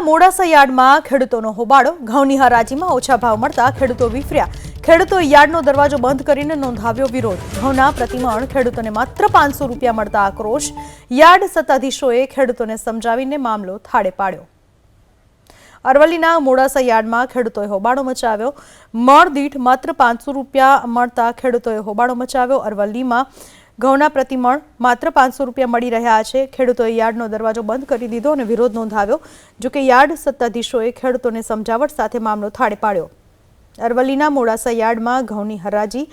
મોડાસા યાર્ડમાં ખેડૂતોનો હોબાળો। ઘઉંની હરાજીમાં ઓછા ભાવ મળતા ખેડૂતો વિફર્યા। ખેડૂતોએ યાર્ડનો દરવાજો બંધ કરીને નોંધાવ્યો વિરોધ। ઘઉંના પ્રતિમણ ખેડૂતોને માત્ર 500 રૂપિયા મળતા આક્રોશ। યાર્ડ સત્તાધીશોએ ખેડૂતોને સમજાવીને મામલો થાળે પાડ્યો। અરવલ્લીના મોડાસા યાર્ડમાં ખેડૂતોએ હોબાળો મચાવ્યો। મણ દીઠ માત્ર 500 રૂપિયા મળતા ખેડૂતોએ હોબાળો મચાવ્યો। અરવલ્લીમાં ઘઉંના પ્રતિમણ માત્ર 500 રૂપિયા મળી રહ્યા છે। ખેડૂતોએ યાર્ડનો દરવાજો બંધ કરી દીધો અને વિરોધ નોંધાવ્યો। જો કે યાર્ડ સત્તાધીશોએ ખેડૂતોને સમજાવટ સાથે મામલો થાળે પાડ્યો। અરવલ્લીના મોડાસા યાર્ડમાં ઘઉંની હરાજી,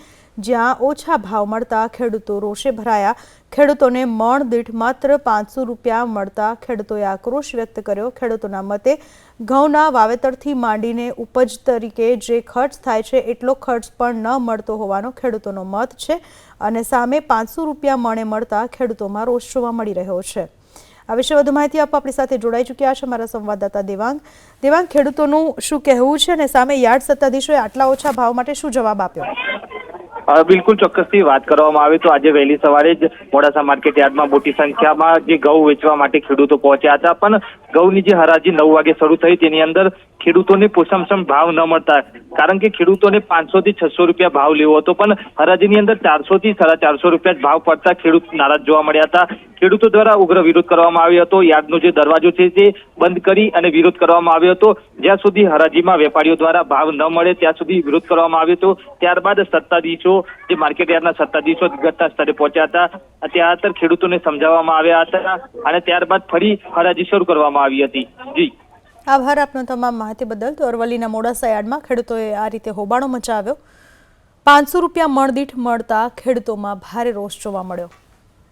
જ્યાં ઓછા ભાવ મળતા ખેડૂતો રોષે ભરાયા। ખેડૂતોને મણ દીઠ માત્ર 500 રૂપિયા મળતા ખેડૂતોએ આક્રોશ વ્યક્ત કર્યો। ખેડૂતોના મતે ઘઉંના વાવેતરથી માંડીને ઉપજ તરીકે જે ખર્ચ થાય છે એટલો ખર્ચ પણ ન મળતો હોવાનો ખેડૂતોનો મત છે અને સામે 500 રૂપિયા મણે મળતા ખેડૂતોમાં રોષ જોવા મળી રહ્યો છે। આ વિશે વધુ માહિતી આપવા આપણી સાથે જોડાઈ ચૂક્યા છે અમારા સંવાદદાતા દેવાંગ। ખેડૂતોનું શું કહેવું છે અને સામે યાર્ડ સત્તાધીશોએ આટલા ઓછા ભાવ માટે શું જવાબ આપ્યો? બિલકુલ ચોક્કસથી વાત કરવામાં આવે તો આજે વહેલી સવારે જ મોડાસા માર્કેટ યાર્ડમાં મોટી સંખ્યામાં જે ઘઉં વેચવા માટે ખેડૂતો પહોંચ્યા હતા, પણ ઘઉંની જે હરાજી 9 વાગે શરૂ થઈ તેની અંદર ખેડૂતોને પોષણક્ષમ ભાવ ન મળતા, કારણ કે ખેડૂતોને 500 થી 600 રૂપિયા ભાવ લેવો હતો, પણ હરાજીની અંદર 400 થી 450 રૂપિયા ભાવ પડતા ખેડૂત નારાજ જોવા મળ્યા હતા। ખેડૂતો દ્વારા ઉગ્ર વિરોધ કરવામાં આવ્યો હતો। યાર્ડનો જે દરવાજો છે તે બંધ કરી અને વિરોધ કરવામાં આવ્યો હતો। જ્યાં સુધી હરાજીમાં વેપારીઓ દ્વારા ભાવ ન મળે ત્યાં સુધી વિરોધ કરવામાં આવ્યો હતો। ત્યારબાદ સત્તાધીશો, જે માર્કેટ યાર્ડના સત્તાધીશો ઘટના સ્થળે પહોંચ્યા હતા। ત્યાં ખેડૂતોને સમજાવવામાં આવ્યા હતા અને ત્યારબાદ ફરી હરાજી શરૂ કરવામાં આવી હતી। જી, આભાર આપનો તમામ માહિતી બદલ। તો અરવલ્લીના મોડાસા યાર્ડમાં ખેડૂતોએ આ રીતે હોબાળો મચાવ્યો। 500 રૂપિયા મણ દીઠ મળતા ખેડૂતોમાં ભારે રોષ જોવા મળ્યો।